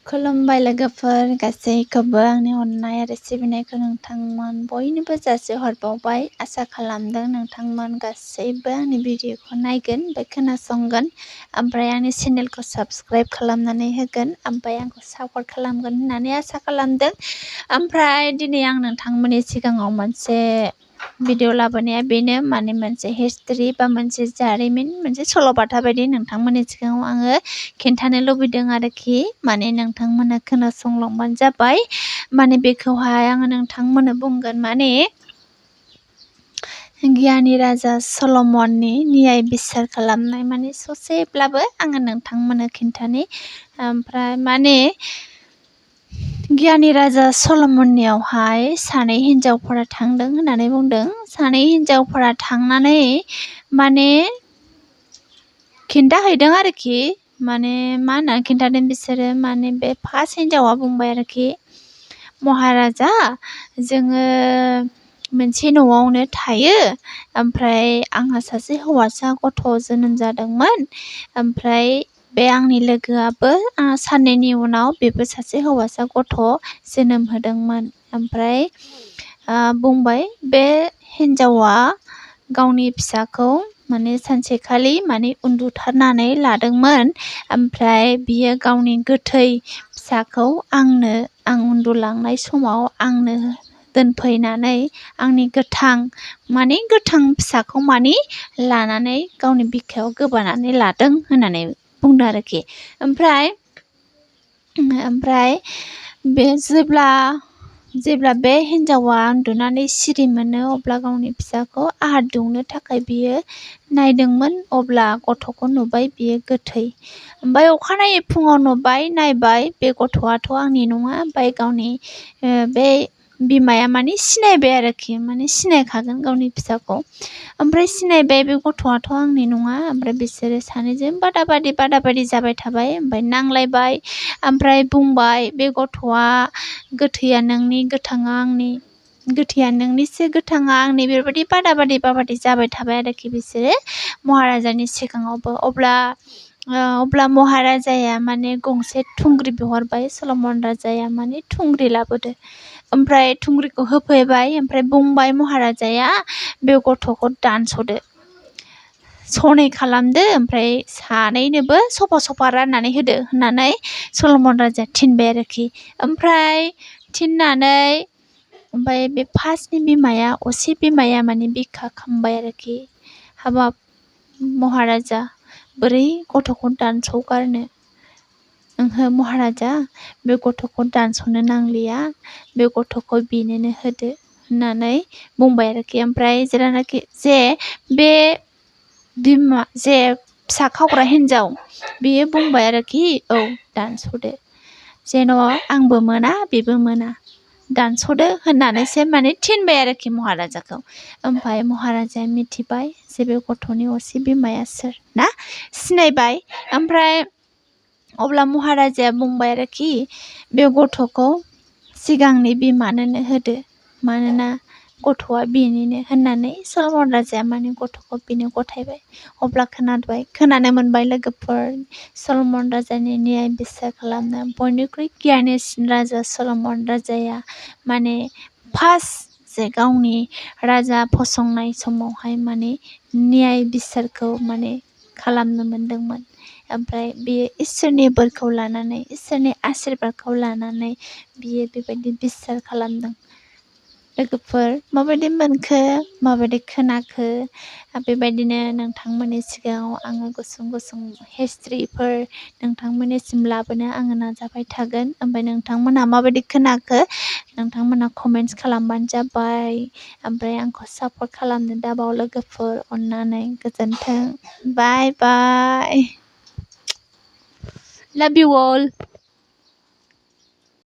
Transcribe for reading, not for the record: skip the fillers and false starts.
खुलुमबाय लोगोफोर गासैखौबो आंनि अननाय आरो सिबिनायखौ नोंथांमोन बयनोबो जासिहरबावबाय। आसा खालामदों नोंथांमोन गासैबो आंनि भिडिअखौ नायगोन ओमफ्राय खोनासंगोन ओमफ्राय आंनि चेनेलखौ साबस्क्राइब खालामनानै होगोन ओमफ्राय आंखौ सापर्ट खालामगोन होननानै आसा खालामदों। ओमफ्राय दिनै आं नोंथांमोननि सिगाङाव मोनसे भिडिअ लाबोनाया बेनो माने मोनसे हिस्ट्रि बा मोनसे जारिमिन मोनसे सल'बाथा बायदि नोंथांमोननि सिगाङाव आङो खिन्थानो लुबैदों आरोखि माने नोंथांमोना खोनासंलांबानो जाबाय। माने बेखौहाय आङो नोंथांमोननो बुंगोन माने गियानि राजा सल'मननि न्याय बिसार खालामनाय माने ससेब्लाबो आङो नोंथांमोननो खिन्थानि। ओमफ्राय माने गियानि राजा सल'मननियावहाय सानै हिन्जावफोरा थांदों होननानै बुंदों। सानै हिन्जावफोरा थांनानै माने खिन्थाहैदों आरोखि माने मा होननानै खिन्थादों बिसोरो माने बे फार्स्ट हिन्जावा बुंबाय आरोखि महाराजा जोङो मोनसे न'आवनो थायो ओमफ्राय आंहा सासे हौवासा गथ' जोनोम जादोंमोन ओमफ्राय बे आंनि लोगोआबो साननैनि उनाव बेबो सासे हौवासा गथ' जोनोम होदोंमोन। ओमफ्राय बुंबाय बे हिन्जावा गावनि फिसाखौ माने सानसेखालि माने उन्दुथारनानै लादोंमोन ओमफ्राय बियो गावनि गोथै फिसाखौ आंनो आं उन्दुलांनाय समाव आंनो दोनफैनानै आंनि गोथां फिसाखौ माने लानानै गावनि बिखायाव गोबानानै लादों होननानै बुंदों आरोखि। ओमफ्राय बे जेब्ला बे हिन्जावा उन्दुनानै सिरि मोनो अब्ला गावनि फिसाखौ आहार दौनो थाखाय बियो नायदोंमोन अब्ला गथ'खौ नुबाय बियो गोथै। ओमफ्राय अखानायै फुङाव नायबाय बे गथ'आथ' आंनि नङा ओमफ्राय गावनि बे बिमाया माने सिनायबाय आरोखि माने सिनायखागोन गावनि फिसाखौ। ओमफ्राय सिनायबाय बे गथ'आथ' आंनि नङा ओमफ्राय बिसोरो सानैजों बादाबादि जाबाय थाबाय ओमफ्राय नांलायबाय ओमफ्राय बुंबाय बे गथ'आ गोथैया नोंनि गोथाङा आंनि गोथैया नोंनिसो गोथाङा आंनि बेबायदि बादाबादि जाबाय थाबाय आरोखि बिसोरो महाराजानि सिगाङावबो। अब्ला महाराजाया माने गंसे थुंग्रि बिहरबाय सल'मन राजाया माने थुंग्रि लाबोदो ओमफ्राय थुंग्रिखौ होफैबाय ओमफ्राय बुंबाय महाराजाया बे गथ'खौ दानस'दो सनै खालामदो ओमफ्राय सानैनोबो सफा राननानै होदो होननानै सल'मन राजाया थिनबाय आरोखि। ओमफ्राय बे फार्स्टनि बिमाया असे बिमाया माने बिखा खामबाय आरोखि हाबाब महाराजा बोरै गथ'खौ दानस'गारनो ओंहो महाराजा बे गथ'खौ दानस'नो नांलिया बे गथ'खौ बेनोनो होदो होननानै बुंबाय आरोखि। ओमफ्राय जेब्लानाखि बे फिसा खावग्रा हिन्जाव बेयो बुंबाय आरोखि औ दानस'दो जेन' आंबो मोना बेबो मोना दानस'दो होननानैसो माने थिनबाय आरोखि महाराजाखौ। ओमफ्राय महाराजाया मिथिबाय जे बे गथ'नि असे बिमाया सोर ना सिनायबाय। ओमफ्राय अब्ला महाराजाया बुंबाय आरोखि बे गथ'खौ सिगांनि बिमानोनो होदो मानोना गथ'आ बेनिनो होननानै सल'मन राजाया माने गथ'खौ बेनो गथायबाय। अब्ला खोनानो मोनबाय लोगोफोर सल'मन राजानि न्याय बिसार खालामनो बयनिख्रुइ गियानिसिन राजा सल'मन राजाया माने फार्स्ट जे गावनि राजा फसंनाय समावहाय माने न्याय बिसारखौ माने खालामनो मोनदोंमोन। ओमफ्राय बेयो इसोरनि बोरखौ लानानै इसोरनि आशिर्बादखौ लानानै बियो बेबायदि बिसार खालामदों। लोगोफोर माबायदि मोनखो माबायदि खोनाखो बेबायदिनो नोंथांमोननि सिगाङाव आङो गुसुं हिस्ट्रिफोर नोंथांमोननिसिम लाबोनो आङो नाजाबाय थागोन। ओमफ्राय नोंथांमोनहा माबायदि खोनाखो नोंथांमोनहा कमेन्ट्स खालामबानो जाबाय। ओमफ्राय आंखौ सापर्ट खालामनो दाबाव लोगोफोर अननानै गोजोन्थों बाय बाय लाभ इउ अल।